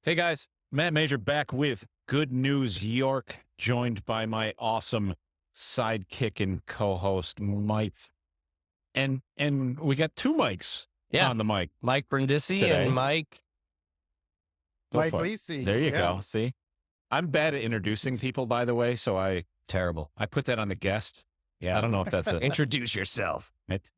Hey guys, Matt Major back with Good News York, joined by my awesome sidekick and co-host Mike. And we got two mics Yeah. on the mic. Mike Brindisi Today. and Mike Lisi. There you go. See, I'm bad at introducing people, by the way, so I put that on the guest. Yeah. I don't know if that's it. Introduce yourself.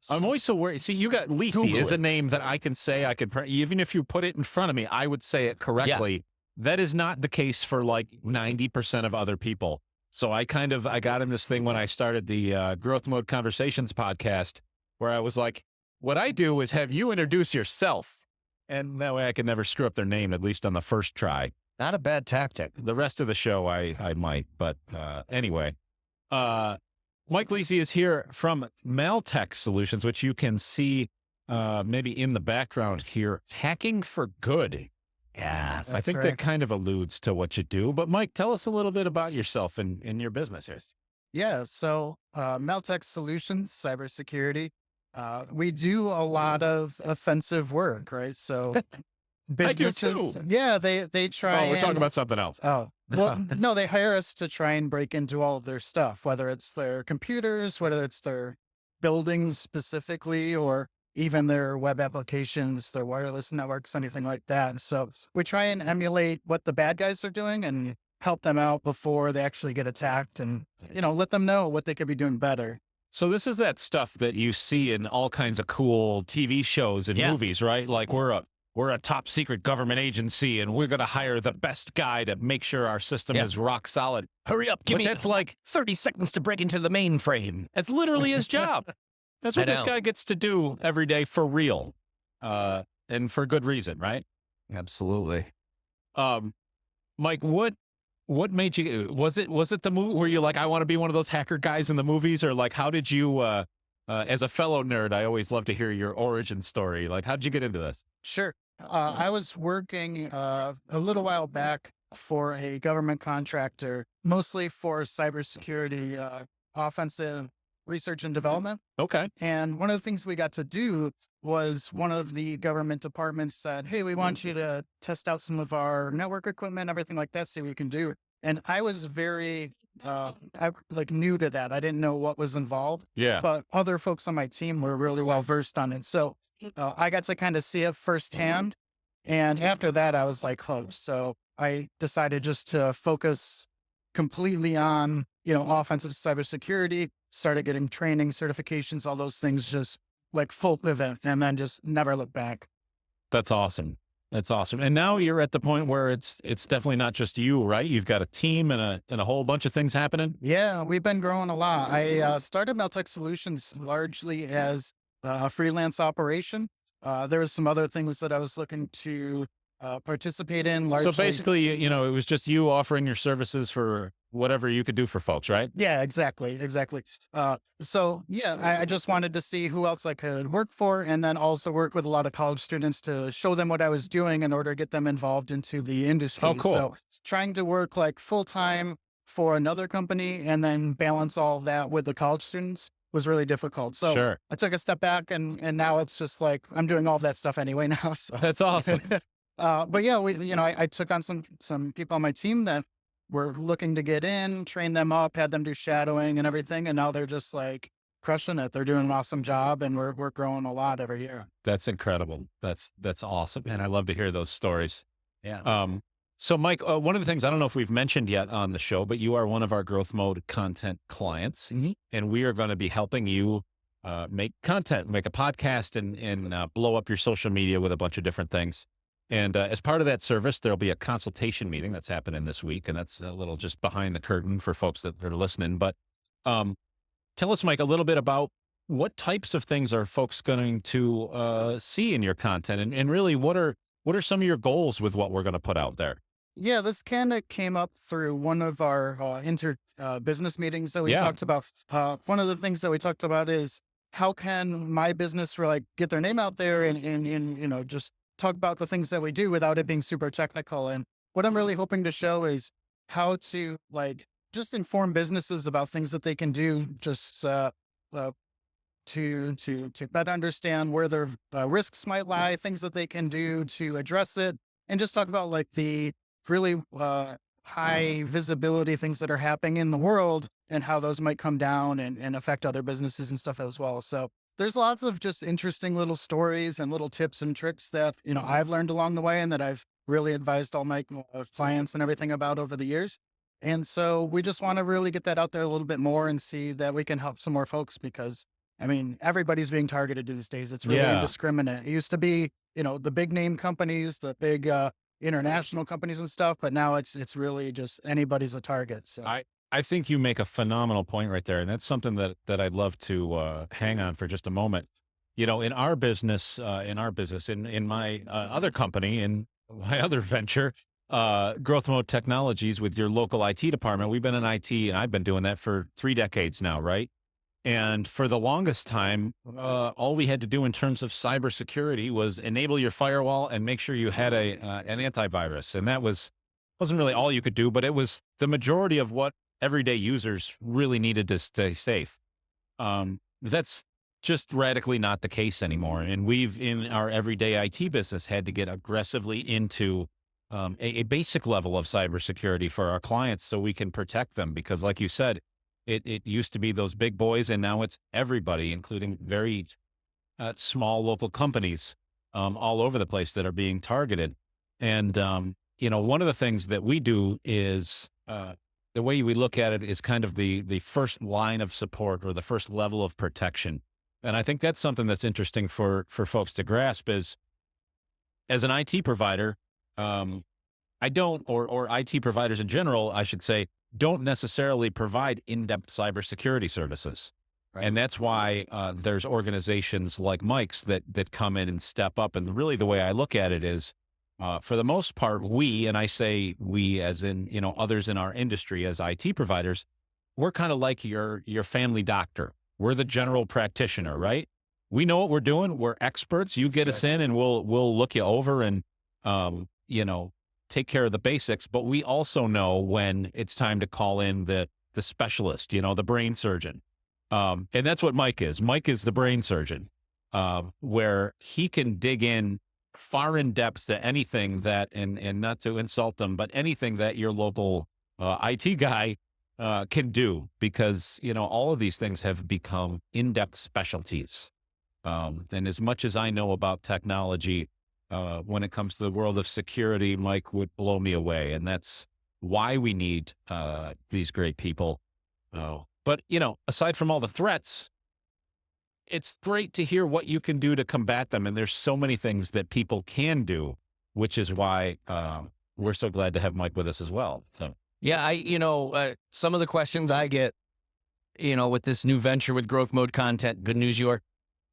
I'm always so worried. See, you got Lisi Google is a it. name that I can say. I could even if you put it in front of me, I would say it correctly. That is not the case for like 90% of other people. So I got in this thing when I started the Growth Mode Conversations podcast, where I was like, what I do is have you introduce yourself, and that way I can never screw up their name, at least on the first try. Not a bad tactic. The rest of the show I might, but anyway. Mike Lisi is here from Maltech Solutions, which you can see maybe in the background here. Hacking for good. Yeah. I think that kind of alludes to what you do. But Mike, tell us a little bit about yourself and your business here. Yeah. So Maltech Solutions, cybersecurity. We do a lot of offensive work, right? So businesses, too. yeah, they try. Oh, we're talking about something else. Oh, well, no, they hire us to try and break into all of their stuff, whether it's their computers, whether it's their buildings specifically, or even their web applications, their wireless networks, anything like that. So we try and emulate what the bad guys are doing and help them out before they actually get attacked, and let them know what they could be doing better. So this is that stuff that you see in all kinds of cool TV shows and movies, right? Like we're a top secret government agency and we're going to hire the best guy to make sure our system is rock solid. Hurry up. Give me that's like 30 seconds to break into the mainframe. That's literally his job. That's what this guy gets to do every day for real. And for good reason, right? Absolutely. Mike, what made you, was it the movie where you're like, I want to be one of those hacker guys in the movies? Or like, how did you, as a fellow nerd, I always love to hear your origin story. Like, how did you get into this? Sure. I was working a little while back for a government contractor, mostly for cybersecurity, offensive research and development. Okay. And one of the things we got to do was one of the government departments said, hey, we want you to test out some of our network equipment, everything like that, see what we can do. And I was very new to that. I didn't know what was involved. Yeah. But other folks on my team were really well versed on it. So I got to kind of see it firsthand. And after that, I was like hooked. So I decided just to focus completely on, offensive cybersecurity, started getting training, certifications, all those things, just like full pivot, and then just never look back. That's awesome. That's awesome. And now you're at the point where it's definitely not just you, right? You've got a team and a whole bunch of things happening. Yeah, we've been growing a lot. I started Maltech Solutions largely as a freelance operation. There was some other things that I was looking to participate in. Largely. So basically, it was just you offering your services for whatever you could do for folks, right? Yeah, exactly. So yeah, I just wanted to see who else I could work for, and then also work with a lot of college students to show them what I was doing in order to get them involved into the industry. Oh, cool. So trying to work like full time for another company and then balance all of that with the college students was really difficult. So Sure. I took a step back, and now it's just like I'm doing all of that stuff anyway now. So That's awesome. but yeah, I took on some people on my team that were looking to get in, train them up, had them do shadowing and everything. And now they're just like crushing it. They're doing an awesome job, and we're growing a lot every year. That's incredible. That's awesome. And I love to hear those stories. Yeah. So Mike, one of the things I don't know if we've mentioned yet on the show, but you are one of our Growth Mode content clients, and we are going to be helping you make content, make a podcast, and blow up your social media with a bunch of different things. And as part of that service, there'll be a consultation meeting that's happening this week, and that's a little just behind the curtain for folks that are listening. But tell us, Mike, a little bit about what types of things are folks going to see in your content, and really what are some of your goals with what we're going to put out there? Yeah, this kind of came up through one of our business meetings that we talked about. One of the things that we talked about is how can my business really get their name out there and just talk about the things that we do without it being super technical. And what I'm really hoping to show is how to just inform businesses about things that they can do just to better understand where their risks might lie, things that they can do to address it, and just talk about like the really high visibility things that are happening in the world and how those might come down and affect other businesses and stuff as well. So there's lots of just interesting little stories and little tips and tricks that, I've learned along the way and that I've really advised all my clients and everything about over the years. And so we just want to really get that out there a little bit more and see that we can help some more folks because, I mean, everybody's being targeted these days. It's really indiscriminate. It used to be, the big name companies, the big international companies and stuff, but now it's really just anybody's a target. So I think you make a phenomenal point right there. And that's something that I'd love to hang on for just a moment. In our business, in my other company, in my other venture, Growth Mode Technologies with your local IT department, we've been in IT and I've been doing that for 3 decades now, right? And for the longest time, all we had to do in terms of cybersecurity was enable your firewall and make sure you had an antivirus. And that wasn't really all you could do, but it was the majority of what everyday users really needed to stay safe. That's just radically not the case anymore. And we've, in our everyday IT business, had to get aggressively into a basic level of cybersecurity for our clients so we can protect them. Because like you said, it used to be those big boys and now it's everybody, including very small local companies all over the place that are being targeted. And, one of the things that we do is the way we look at it is kind of the first line of support or the first level of protection. And I think that's something that's interesting for folks to grasp is as an IT provider, I don't, or IT providers in general, I should say, don't necessarily provide in-depth cybersecurity services. Right. And that's why there's organizations like Mike's that come in and step up. And really the way I look at it is, for the most part, we, and I say we as in, others in our industry as IT providers, we're kind of like your family doctor. We're the general practitioner, right? We know what we're doing. We're experts. You get us in and we'll look you over and, take care of the basics, but we also know when it's time to call in the specialist, the brain surgeon. And that's what Mike is. Mike is the brain surgeon, where he can dig in far in depth to anything that, and not to insult them, but anything that your local IT guy can do, because, all of these things have become in-depth specialties. And as much as I know about technology, when it comes to the world of security, Mike would blow me away. And that's why we need these great people. But, aside from all the threats, it's great to hear what you can do to combat them. And there's so many things that people can do, which is why we're so glad to have Mike with us as well. So, yeah, some of the questions I get, with this new venture with Growth Mode Content, Good News York,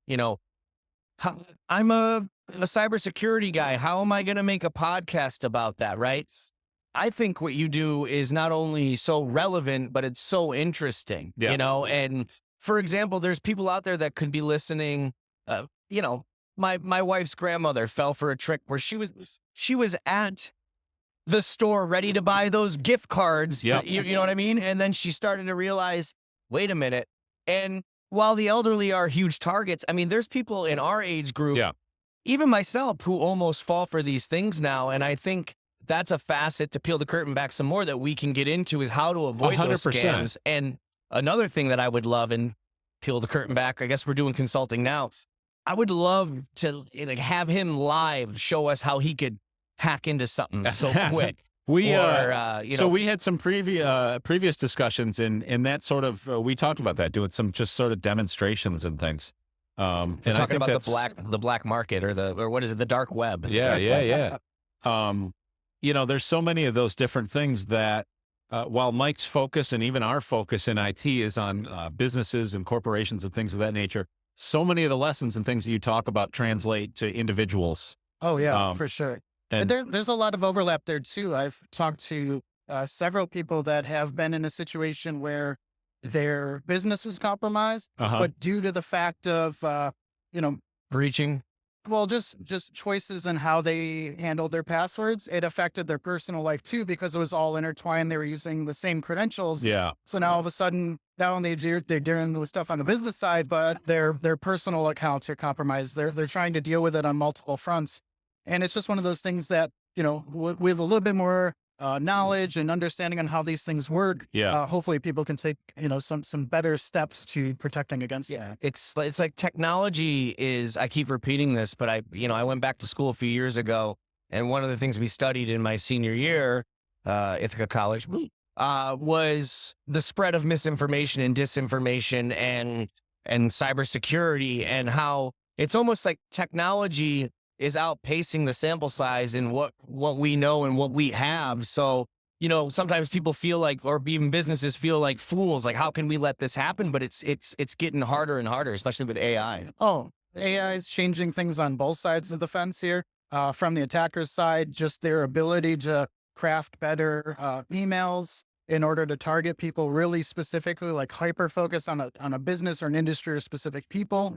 I'm a cybersecurity guy. How am I going to make a podcast about that? Right. I think what you do is not only so relevant, but it's so interesting, and for example, there's people out there that could be listening. My wife's grandmother fell for a trick where she was at the store ready to buy those gift cards. You know what I mean? And then she started to realize, wait a minute. And while the elderly are huge targets, I mean, there's people in our age group, even myself, who almost fall for these things now. And I think that's a facet to peel the curtain back some more that we can get into is how to avoid 100%. Those scams. And another thing that I would love, and peel the curtain back, I guess we're doing consulting now. I would love to have him live show us how he could hack into something so quick. So we had some previous discussions in that sort of, we talked about that, doing some just sort of demonstrations and things. And talking about the black market or what is it? The dark web. Yeah. There's so many of those different things that, while Mike's focus and even our focus in IT is on businesses and corporations and things of that nature, so many of the lessons and things that you talk about translate to individuals. Oh yeah, for sure. And there's a lot of overlap there too. I've talked to several people that have been in a situation where their business was compromised, but due to the fact of, breaching. Well, just choices in how they handled their passwords, it affected their personal life too, because it was all intertwined. They were using the same credentials. Yeah. So now all of a sudden, not only they're dealing with stuff on the business side, but their personal accounts are compromised. They're trying to deal with it on multiple fronts. And it's just one of those things that with a little bit more knowledge and understanding on how these things work, hopefully people can take, some better steps to protecting against that. It's like technology is, I keep repeating this, but I went back to school a few years ago, and one of the things we studied in my senior year, Ithaca College, was the spread of misinformation and disinformation and cybersecurity, and how it's almost like technology is outpacing the sample size in what we know and what we have. So, sometimes people feel like, or even businesses feel like fools, like, how can we let this happen? But it's getting harder and harder, especially with AI. Oh, AI is changing things on both sides of the fence here. From the attacker's side, just their ability to craft better emails in order to target people really specifically, like hyper focus on a business or an industry or specific people.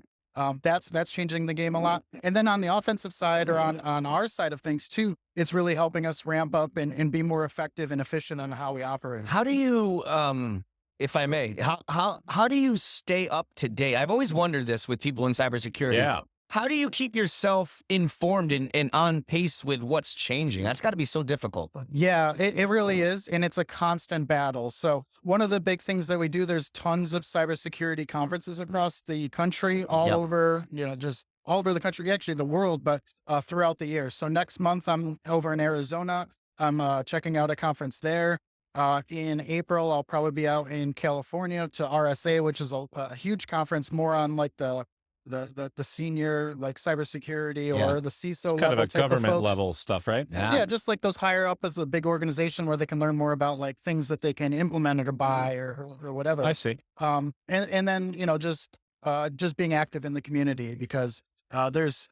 That's changing the game a lot. And then on the offensive side, or on our side of things too, it's really helping us ramp up and be more effective and efficient on how we operate. How do you, if I may, how do you stay up to date? I've always wondered this with people in cybersecurity. Yeah. How do you keep yourself informed and on pace with what's changing? That's got to be so difficult. Yeah, it really is. And it's a constant battle. So one of the big things that we do, there's tons of cybersecurity conferences across the country, all over, just all over the country, actually the world, but throughout the year. So next month, I'm over in Arizona. I'm checking out a conference there. In April, I'll probably be out in California to RSA, which is a huge conference, more on like the senior, like cybersecurity or the CISO it's kind level of a government level stuff, right? Yeah, just like those higher up as a big organization where they can learn more about like things that they can implement or buy or whatever. I see. And then just being active in the community, because there's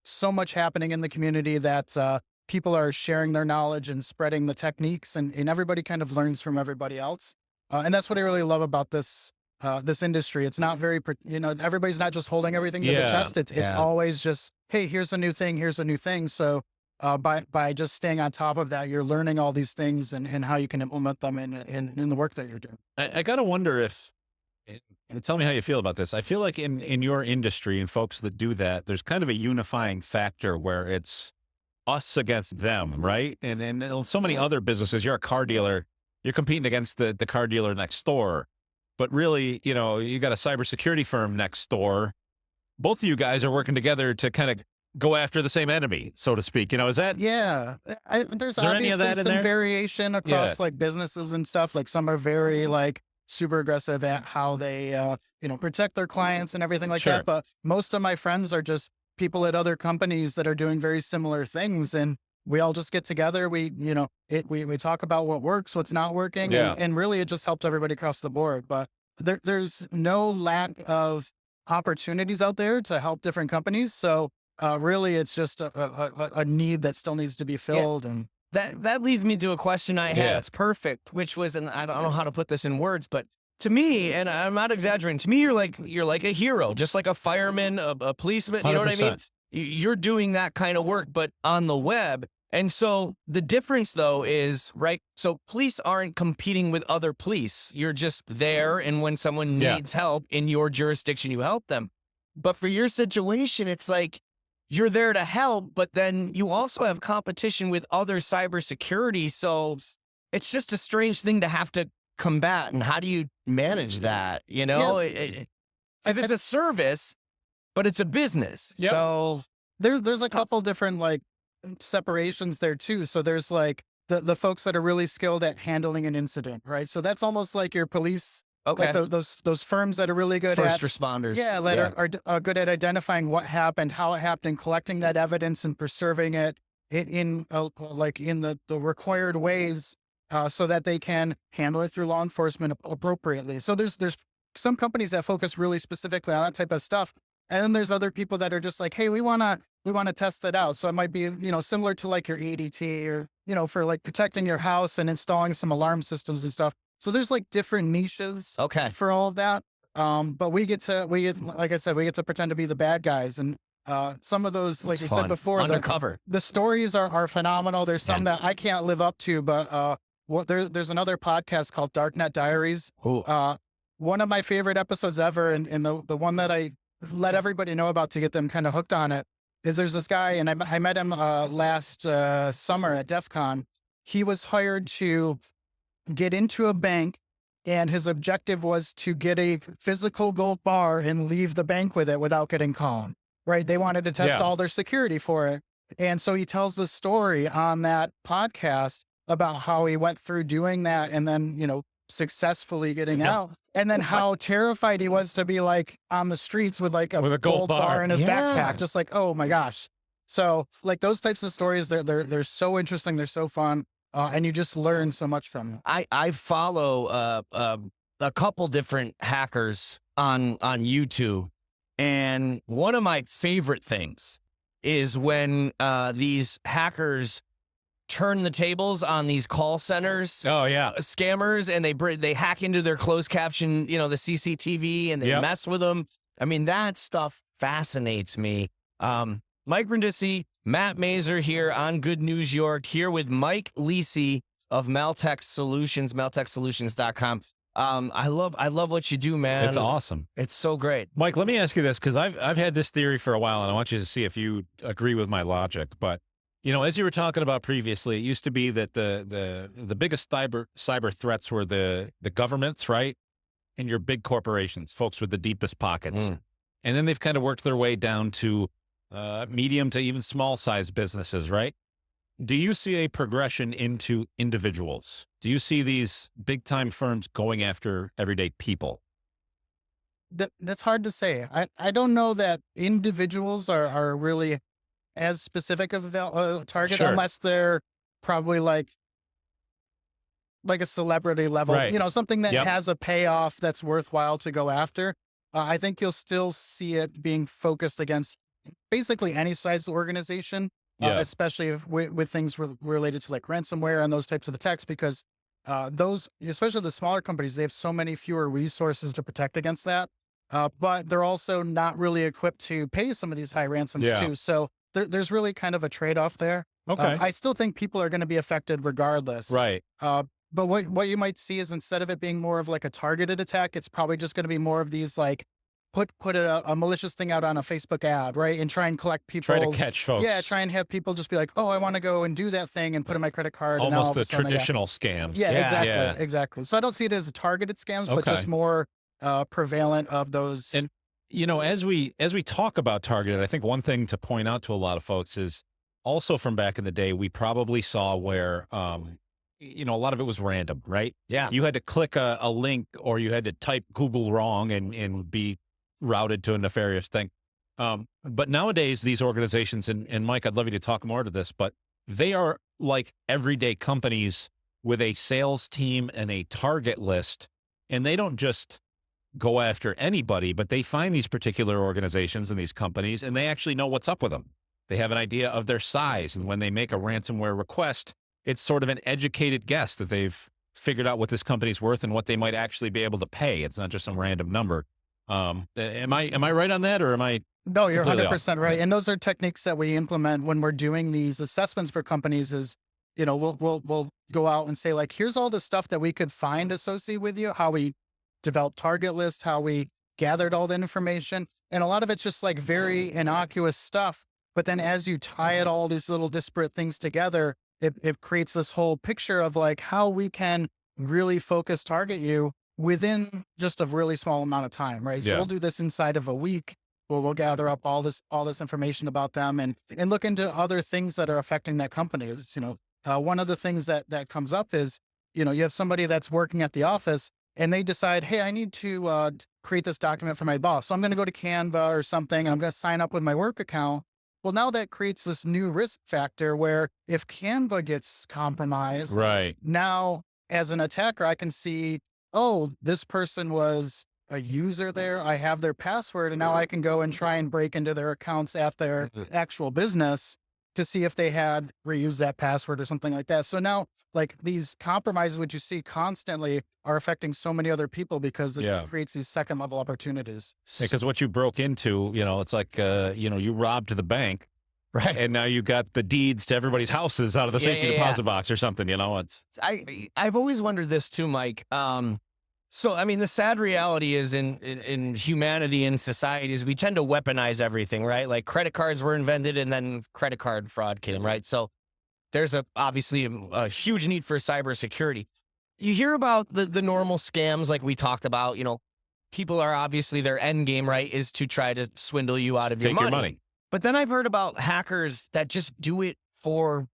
so much happening in the community that people are sharing their knowledge and spreading the techniques, and everybody kind of learns from everybody else. And that's what I really love about this industry. It's not very, everybody's not just holding everything to the chest. It's always just, hey, here's a new thing. Here's a new thing. So by just staying on top of that, you're learning all these things and how you can implement them in the work that you're doing. I got to wonder if, and tell me how you feel about this. I feel like in your industry and folks that do that, there's kind of a unifying factor where it's us against them, right? And so many other businesses, you're a car dealer, you're competing against the car dealer next door. But really, you got a cybersecurity firm next door. Both of you guys are working together to kind of go after the same enemy, so to speak. Is that? Yeah. There's obviously some variation across like businesses and stuff. Like some are very like super aggressive at how they, protect their clients and everything like that. But most of my friends are just people at other companies that are doing very similar things. And we all just get together. We talk about what works, what's not working, and really it just helps everybody across the board. But there's no lack of opportunities out there to help different companies. So really, it's just a need that still needs to be filled. Yeah. And that leads me to a question I had. It's perfect, which was, and I don't know how to put this in words, but to me, and I'm not exaggerating, to me, you're like a hero, just like a fireman, a policeman. You know what I mean? You're doing that kind of work, but on the web. And so the difference though is, right, so police aren't competing with other police. You're just there, and when someone needs help in your jurisdiction, you help them. But for your situation, it's like you're there to help, but then you also have competition with other cybersecurity. So it's just a strange thing to have to combat. And how do you manage that? If it's a service, but it's a business. Yep. So there's a couple different like separations there too. So there's like the folks that are really skilled at handling an incident, right? So that's almost like your police, like those firms that are really good first at responders. Yeah, that are good at identifying what happened, how it happened, collecting that evidence and preserving it in the required ways, so that they can handle it through law enforcement appropriately. So there's some companies that focus really specifically on that type of stuff. And then there's other people that are just like, hey, we want to test it out. So it might be, similar to like your ADT or, for like protecting your house and installing some alarm systems and stuff. So there's like different niches for all of that. But we get, like I said, we get to pretend to be the bad guys. And some of those, like you said before, undercover. The stories are phenomenal. There's some that I can't live up to, but there's another podcast called Darknet Diaries. One of my favorite episodes ever, and the one that I let everybody know about to get them kind of hooked on it, is there's this guy, and I met him last summer at DEF CON. He was hired to get into a bank, and his objective was to get a physical gold bar and leave the bank with it without getting caught, right? They wanted to test all their security for it. And so he tells the story on that podcast about how he went through doing that and then, successfully getting out. And then how terrified he was to be like on the streets with like a gold bar in his backpack, just like, oh my gosh. So like those types of stories, they're so interesting. They're so fun. And you just learn so much from them. I follow a couple different hackers on YouTube. And one of my favorite things is when these hackers turn the tables on these call centers. Oh yeah, scammers, and they hack into their closed caption, the CCTV, and they mess with them. I mean, that stuff fascinates me. Mike Brindisi, Matt Mazer here on Good News York, here with Mike Lisi of Meltech Solutions, meltechsolutions.com. I love what you do, man. It's awesome. It's so great. Mike, let me ask you this, because I've had this theory for a while, and I want you to see if you agree with my logic. But as you were talking about previously, it used to be that the biggest cyber threats were the governments, right? And your big corporations, folks with the deepest pockets. And then they've kind of worked their way down to medium to even small size businesses, right? Do you see a progression into individuals? Do you see these big time firms going after everyday people? That's hard to say. I don't know that individuals are really as specific of a target, unless they're probably like a celebrity level, something that has a payoff that's worthwhile to go after. I think you'll still see it being focused against basically any size organization, especially with things related to like ransomware and those types of attacks, because those, especially the smaller companies, they have so many fewer resources to protect against that. But they're also not really equipped to pay some of these high ransoms too. So there's really kind of a trade-off there. Okay. I still think people are going to be affected regardless. Right. But what you might see is, instead of it being more of like a targeted attack, it's probably just going to be more of these like put a malicious thing out on a Facebook ad, right? And try and collect people. Try to catch folks. Yeah, try and have people just be like, oh, I want to go and do that thing and put in my credit card. Almost the traditional scams. Yeah, exactly. So I don't see it as targeted scams, but just more prevalent of those. And as we talk about targeted, I think one thing to point out to a lot of folks is also from back in the day, we probably saw where a lot of it was random, right? Yeah. You had to click a link, or you had to type Google wrong and be routed to a nefarious thing. But nowadays, these organizations, and Mike, I'd love you to talk more to this, but they are like everyday companies with a sales team and a target list, and they don't just go after anybody, but they find these particular organizations and these companies, and they actually know what's up with them. They have an idea of their size, and when they make a ransomware request, it's sort of an educated guess that they've figured out what this company's worth and what they might actually be able to pay. It's not just some random number. Am I right on that, or am I? No, you're 100% right. And those are techniques that we implement when we're doing these assessments for companies. Is we'll go out and say, like, here's all the stuff that we could find associated with you, how we developed target list, how we gathered all the information, and a lot of it's just like very innocuous stuff. But then as you tie it all these little disparate things together, it creates this whole picture of like how we can really focus target you within just a really small amount of time, right? So we'll do this inside of a week, where we'll gather up all this information about them and look into other things that are affecting that company. One of the things that comes up is, you have somebody that's working at the office and they decide, hey, I need to create this document for my boss. So I'm going to go to Canva or something, and I'm going to sign up with my work account. Well, now that creates this new risk factor where if Canva gets compromised, right, now as an attacker, I can see, oh, this person was a user there. I have their password, and now I can go and try and break into their accounts at their actual business to see if they had reused that password or something like that. So now, like, these compromises, which you see constantly, are affecting so many other people because it creates these second level opportunities. Because what you broke into, it's like, you robbed the bank, right? And now you got the deeds to everybody's houses out of the safety deposit box or something. I've always wondered this too, Mike. So, I mean, the sad reality is in humanity and society is we tend to weaponize everything, right? Like credit cards were invented and then credit card fraud came, right? So there's obviously a huge need for cybersecurity. You hear about the normal scams like we talked about, people are obviously their end game, right, is to try to swindle you out of your money. But then I've heard about hackers that just do it for,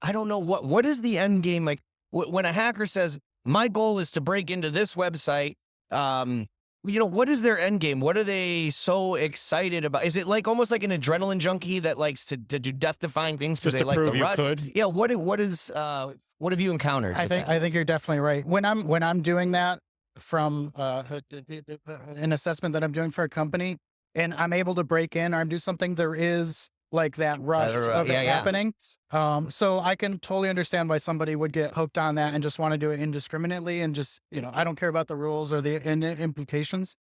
I don't know what is the end game? Like when a hacker says, my goal is to break into this website, what is their end game? What are they so excited about? Is it like almost like an adrenaline junkie that likes to do death-defying things because they like the rush? Yeah. What have you encountered? I think you're definitely right. When I'm doing that from an assessment that I'm doing for a company, and I'm able to break in or do something, there is like that rush of it happening. So I can totally understand why somebody would get hooked on that and just want to do it indiscriminately and just, I don't care about the rules or the implications.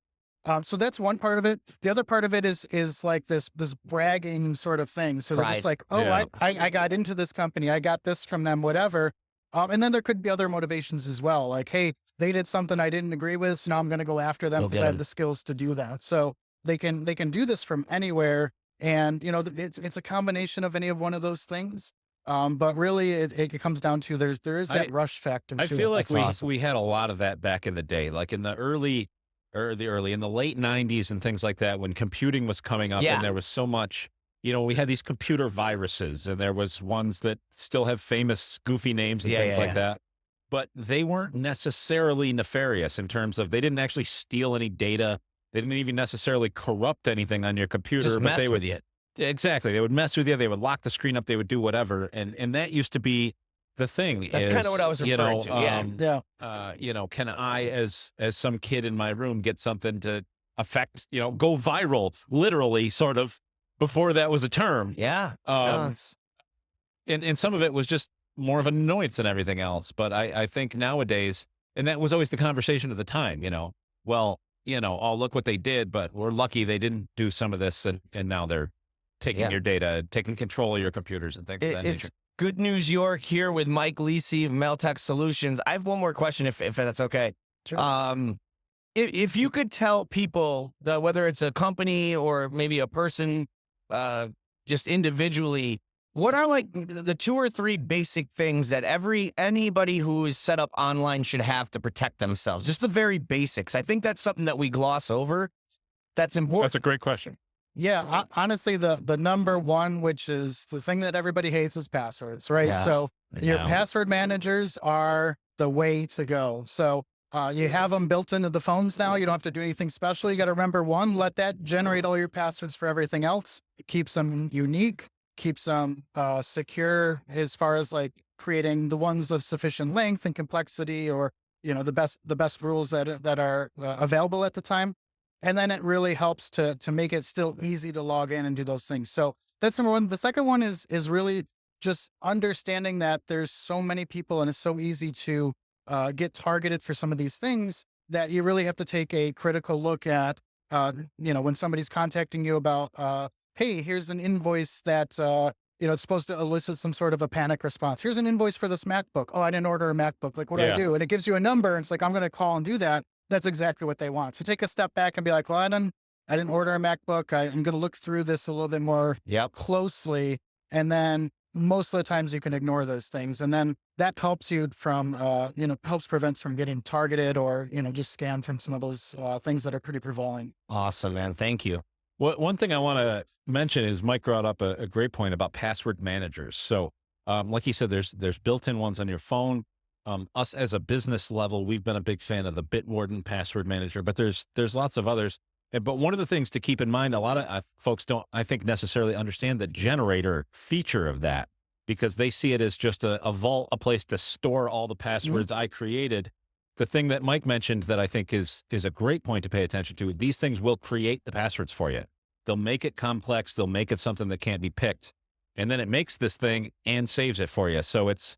So that's one part of it. The other part of it is like this bragging sort of thing. So they're just like, oh, I got into this company, I got this from them, whatever. And then there could be other motivations as well. Like, hey, they did something I didn't agree with, so now I'm going to go after them because I have the skills to do that. So they can do this from anywhere. And, it's a combination of any of one of those things. But really it comes down to there is that rush factor. I feel like we had a lot of that back in the day, like in the in the late 90s and things like that, when computing was coming up and there was so much, we had these computer viruses and there was ones that still have famous goofy names and things like that. But they weren't necessarily nefarious in terms of they didn't actually steal any data. They didn't even necessarily corrupt anything on your computer. Just mess with you. Exactly. They would mess with you. They would lock the screen up. They would do whatever. And that used to be the thing. That's kind of what I was referring to. Can I, as some kid in my room, get something to affect, go viral, literally, sort of, before that was a term. Yeah. And some of it was just more of an annoyance than everything else. But I think nowadays, and that was always the conversation at the time, oh, look what they did, but we're lucky they didn't do some of this. And now they're taking your data, taking control of your computers and things of that nature. Good News York here with Mike Lisi of Meltech Solutions. I have one more question, if that's okay. Sure. If you could tell people, whether it's a company or maybe a person, just individually, what are like the 2 or 3 basic things that anybody who is set up online should have to protect themselves? Just the very basics. I think that's something that we gloss over. That's important. That's a great question. Yeah, honestly, the number one, which is the thing that everybody hates, is passwords, right? Yeah, so your password managers are the way to go. So you have them built into the phones now. You don't have to do anything special. You got to remember, one, let that generate all your passwords for everything else. It keeps them unique, keeps them secure as far as like creating the ones of sufficient length and complexity, or the best rules that are available at the time. And then it really helps to make it still easy to log in and do those things. So that's number one. The second one is really just understanding that there's so many people and it's so easy to get targeted for some of these things that you really have to take a critical look at, when somebody's contacting you about, hey, here's an invoice that, it's supposed to elicit some sort of a panic response. Here's an invoice for this MacBook. Oh, I didn't order a MacBook. Like, what do I do? And it gives you a number. And it's like, I'm going to call and do that. That's exactly what they want. So take a step back and be like, well, I didn't order a MacBook. I'm going to look through this a little bit more closely. And then most of the times you can ignore those things. And then that helps you from, helps prevent from getting targeted or, just scammed from some of those things that are pretty prevalent. Awesome, man. Thank you. Well, one thing I want to mention is Mike brought up a great point about password managers. So like he said, there's built-in ones on your phone. Us as a business level, we've been a big fan of the Bitwarden password manager, but there's lots of others. But one of the things to keep in mind, a lot of folks don't, I think, necessarily understand the generator feature of that, because they see it as just a vault, a place to store all the passwords I created. The thing that Mike mentioned that I think is a great point to pay attention to, these things will create the passwords for you. They'll make it complex. They'll make it something that can't be picked. And then it makes this thing and saves it for you. So it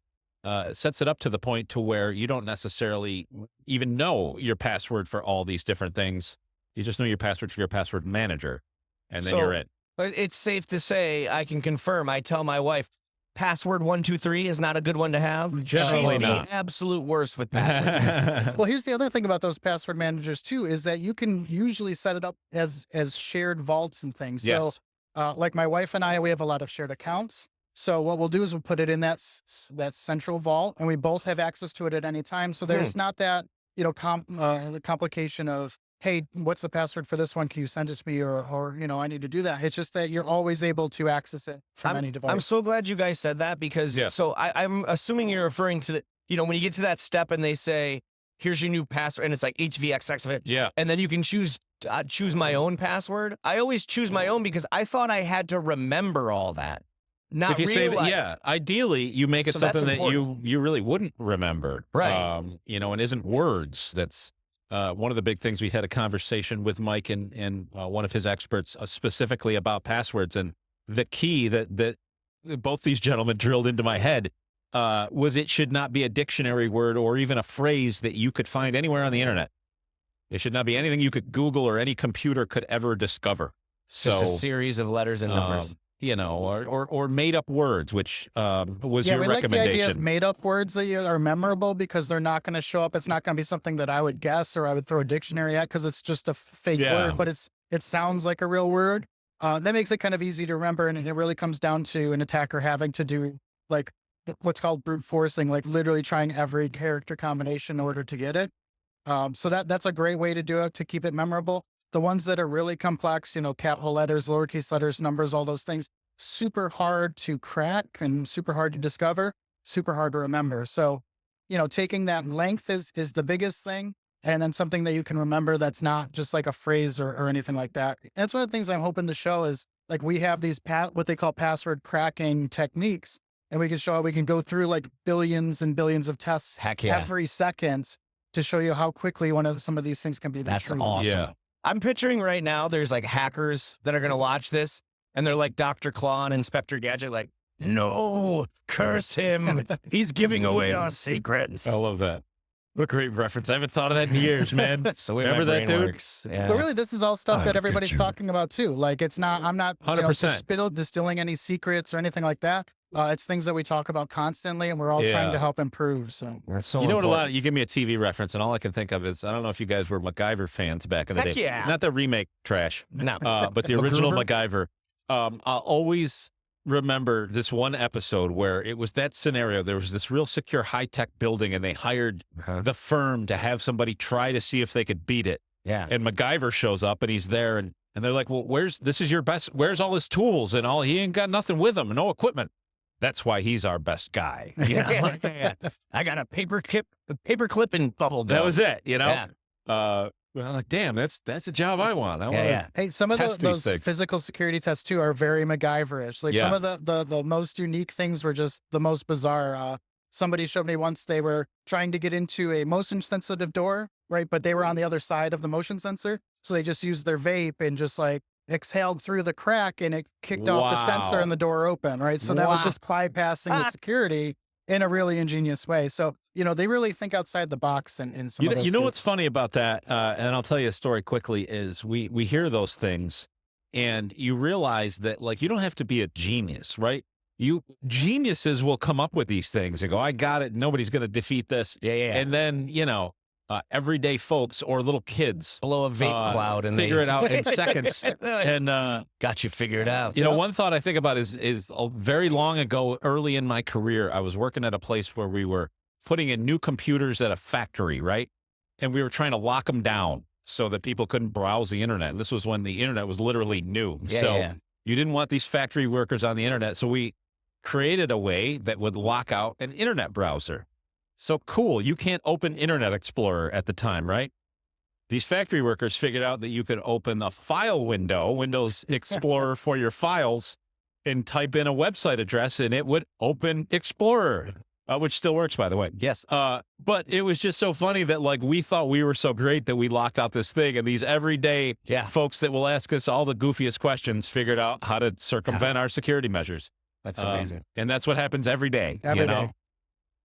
sets it up to the point to where you don't necessarily even know your password for all these different things. You just know your password for your password manager, and then you're it. It's safe to say, I can confirm, I tell my wife, password 123 is not a good one to have. Generally She's not. the absolute worst with passwords. Well, here's the other thing about those password managers too, is that you can usually set it up as shared vaults and things. Yes. So like my wife and I, we have a lot of shared accounts. So what we'll do is we'll put it in that central vault, and we both have access to it at any time. So there's not that, the complication of, hey, what's the password for this one? Can you send it to me? Or I need to do that. It's just that you're always able to access it from any device. I'm so glad you guys said that, because so I'm assuming you're referring to the, when you get to that step and they say, here's your new password, and it's like HVXX of it. Yeah. And then you can choose my own password. I always choose my own because I thought I had to remember all that. Not if you say that, ideally you make it something that you really wouldn't remember. Right. And isn't words. That's one of the big things. We had a conversation with Mike and one of his experts specifically about passwords, and the key that both these gentlemen drilled into my head was it should not be a dictionary word or even a phrase that you could find anywhere on the internet. It should not be anything you could Google or any computer could ever discover. Just a series of letters and numbers. Or made up words, which was your we like recommendation. the idea of made up words that are memorable, because they're not going to show up. It's not going to be something that I would guess or I would throw a dictionary at, because it's just a fake word, but it sounds like a real word. That makes it kind of easy to remember. And it really comes down to an attacker having to do like what's called brute forcing, like literally trying every character combination in order to get it. So that's a great way to do it, to keep it memorable. The ones that are really complex, capital letters, lowercase letters, numbers, all those things, super hard to crack and super hard to discover, super hard to remember. So, taking that length is the biggest thing. And then something that you can remember that's not just like a phrase or anything like that. And that's one of the things I'm hoping to show is, like, we have these what they call password cracking techniques. And we can show how we can go through like billions and billions of tests every second to show you how quickly some of these things can be. That's awesome. Yeah. I'm picturing right now there's like hackers that are going to watch this, and they're like Dr. Claw and Inspector Gadget, like, no, curse him. He's giving away our secrets. I love that. What a great reference. I haven't thought of that in years, man. So remember that, dude? Yeah. But really, this is all stuff that everybody's talking about too. Like, I'm not 100% distilling any secrets or anything like that. It's things that we talk about constantly, and we're all trying to help improve. So that's so important. You give me a TV reference, and all I can think of is, I don't know if you guys were MacGyver fans back in the day. Yeah. Not the remake trash, no, but the original MacGyver. I'll always remember this one episode where it was that scenario. There was this real secure high-tech building, and they hired the firm to have somebody try to see if they could beat it. Yeah. And MacGyver shows up, and he's there, and they're like, well, where's all his tools and all? He ain't got nothing with him, no equipment. That's why he's our best guy. I got a paper clip and bubble gum. That was it, Yeah. I'm like, damn, that's a job I want. Hey, some of those physical security tests too are very MacGyver-ish. Like some of the most unique things were just the most bizarre. Somebody showed me once they were trying to get into a motion sensitive door, right? But they were on the other side of the motion sensor. So they just used their vape and just like exhaled through the crack, and it kicked off the sensor and the door opened, right? So that was just bypassing the security in a really ingenious way. So, they really think outside the box in some of those. You know what's funny about that, and I'll tell you a story quickly, is we hear those things and you realize that, like, you don't have to be a genius, right? Geniuses will come up with these things and go, I got it. Nobody's going to defeat this. Yeah. And then, everyday folks or little kids blow a vape cloud and figure it out in seconds. And got you figured out. One thought I think about is very long ago, early in my career, I was working at a place where we were putting in new computers at a factory, right? And we were trying to lock them down so that people couldn't browse the internet. And this was when the internet was literally new. You didn't want these factory workers on the internet. So we created a way that would lock out an internet browser. So cool. You can't open Internet Explorer at the time, right? These factory workers figured out that you could open the file window, Windows Explorer for your files, and type in a website address, and it would open Explorer, which still works, by the way. Yes. But it was just so funny that, like, we thought we were so great that we locked out this thing, and these everyday folks that will ask us all the goofiest questions figured out how to circumvent our security measures. That's amazing. And that's what happens every day. Every day.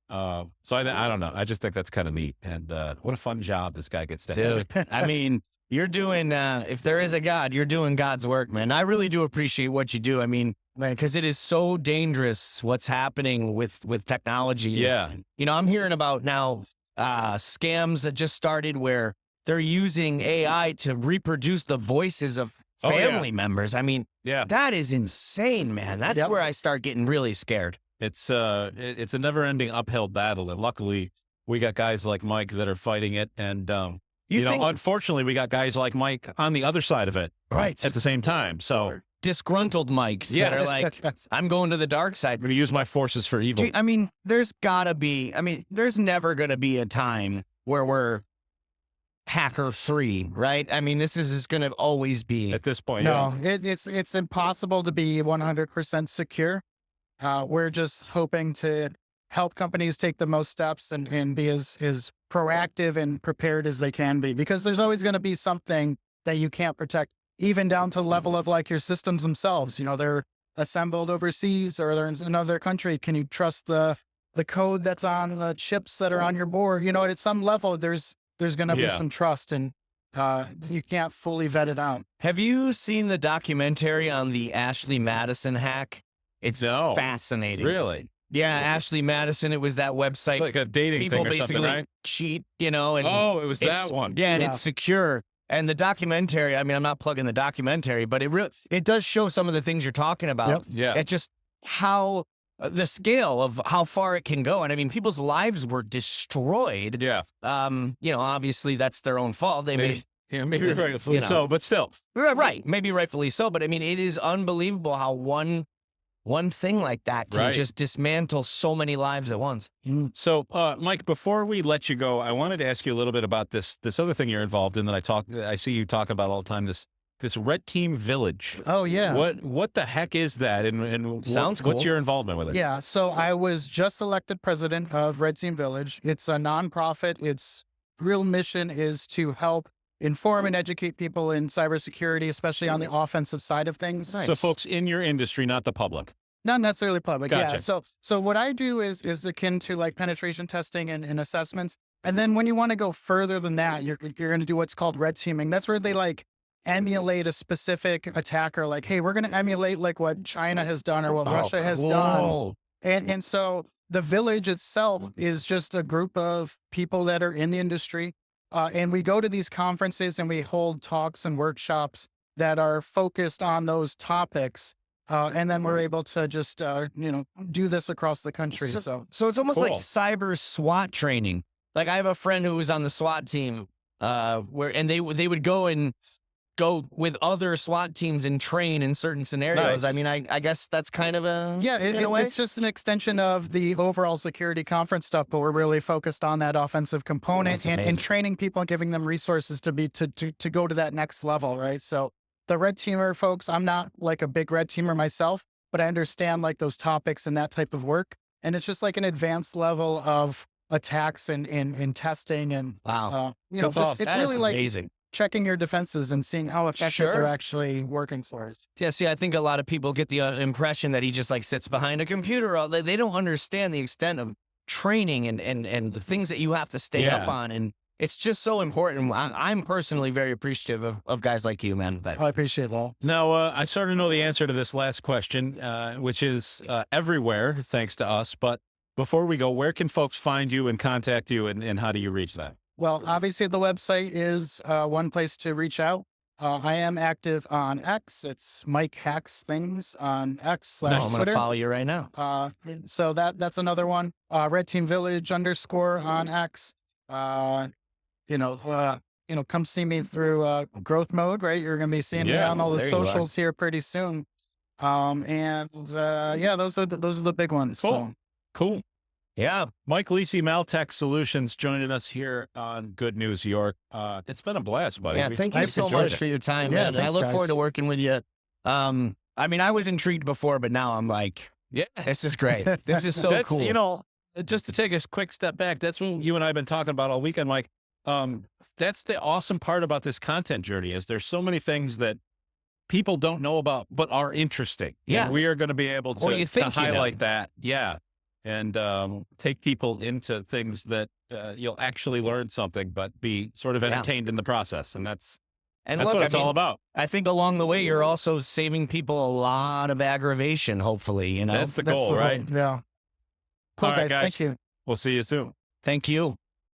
So I don't know. I just think that's kind of neat. And what a fun job this guy gets to have. Dude, I mean, You're doing, if there is a God, you're doing God's work, man. I really do appreciate what you do. I mean, because it is so dangerous what's happening with technology. Yeah. I'm hearing about now scams that just started where they're using AI to reproduce the voices of family members. I mean, that is insane, man. That's where I start getting really scared. It's a never-ending uphill battle, and luckily we got guys like Mike that are fighting it, and unfortunately, we got guys like Mike on the other side of it, right, at the same time. So disgruntled Mikes that are like, I'm going to the dark side. I'm going to use my forces for evil. I mean, there's never going to be a time where we're hacker free, right? I mean, this is just going to always be at this point. No, it's impossible to be 100% secure. We're just hoping to help companies take the most steps and be as proactive and prepared as they can be, because there's always going to be something that you can't protect, even down to the level of like your systems themselves. They're assembled overseas or they're in another country. Can you trust the code that's on the chips that are on your board? At some level, there's going to be some trust, and you can't fully vet it out. Have you seen the documentary on the Ashley Madison hack? It's fascinating. Really? Yeah, Ashley Madison. It was that website. It's like a dating People thing or basically something, right? cheat, it and was that one. Yeah, and it's secure. And the documentary, I mean, I'm not plugging the documentary, but it does show some of the things you're talking about. Yep. Yeah. It's just how the scale of how far it can go. And I mean, people's lives were destroyed. Yeah. Obviously that's their own fault. They maybe rightfully so, but still. Right. Maybe rightfully so. But I mean, it is unbelievable how one thing like that can just dismantle so many lives at once. So, Mike, before we let you go, I wanted to ask you a little bit about this other thing you're involved in that I see you talk about all the time, this Red Team Village. Oh, yeah. What the heck is that? And Sounds cool. What's your involvement with it? Yeah. So I was just elected president of Red Team Village. It's a nonprofit. Its real mission is to help inform and educate people in cybersecurity, especially on the offensive side of things. So folks in your industry, not the public. Not necessarily public. Gotcha. Yeah. So what I do is akin to like penetration testing and assessments. And then when you want to go further than that, you're going to do what's called red teaming. That's where they like emulate a specific attacker. Like, hey, we're going to emulate like what China has done or what Russia has done. And so the village itself is just a group of people that are in the industry. And we go to these conferences and we hold talks and workshops that are focused on those topics. And then we're able to just, do this across the country. So it's almost like cyber SWAT training. Like I have a friend who was on the SWAT team, and they would go with other SWAT teams and train in certain scenarios. Nice. I mean, I guess that's kind of it's just an extension of the overall security conference stuff, but we're really focused on that offensive component and training people and giving them resources to go to that next level, right? So the red teamer folks, I'm not like a big red teamer myself, but I understand like those topics and that type of work. And it's just like an advanced level of attacks and testing and, it's really like amazing. Checking your defenses and seeing how effective they're actually working for us. Yeah, see, I think a lot of people get the impression that he just like sits behind a computer. They don't understand the extent of training and the things that you have to stay up on. And it's just so important. I'm personally very appreciative of guys like you, man. I appreciate it all. Now, I sort of know the answer to this last question, which is everywhere, thanks to us. But before we go, where can folks find you and contact you, and how do you reach that? Well, obviously the website is one place to reach out. I am active on X. It's Mike Hacks Things on X / Twitter. I'm going to follow you right now. So that's another one. Red Team Village _ on X. Come see me through growth mode, right? You're going to be seeing me on all the socials here pretty soon. Those are the big ones. Cool. Yeah. Mike Lisi, Maltech Solutions, joining us here on Good News York. It's been a blast, buddy. Yeah, thank you so much for your time, man. Thanks, I look forward to working with you. I mean, I was intrigued before, but now I'm like, this is great. This is so cool. Just to take a quick step back, that's what you and I have been talking about all weekend, Mike. That's the awesome part about this content journey is there's so many things that people don't know about, but are interesting. Yeah. And we are going to be able to highlight that. Yeah. And take people into things that you'll actually learn something, but be sort of entertained in the process. And that's And that's look, what it's all about. I think along the way, you're also saving people a lot of aggravation, hopefully, That's the goal, right? Yeah. Cool, All right, guys. Thank you. We'll see you soon. Thank you.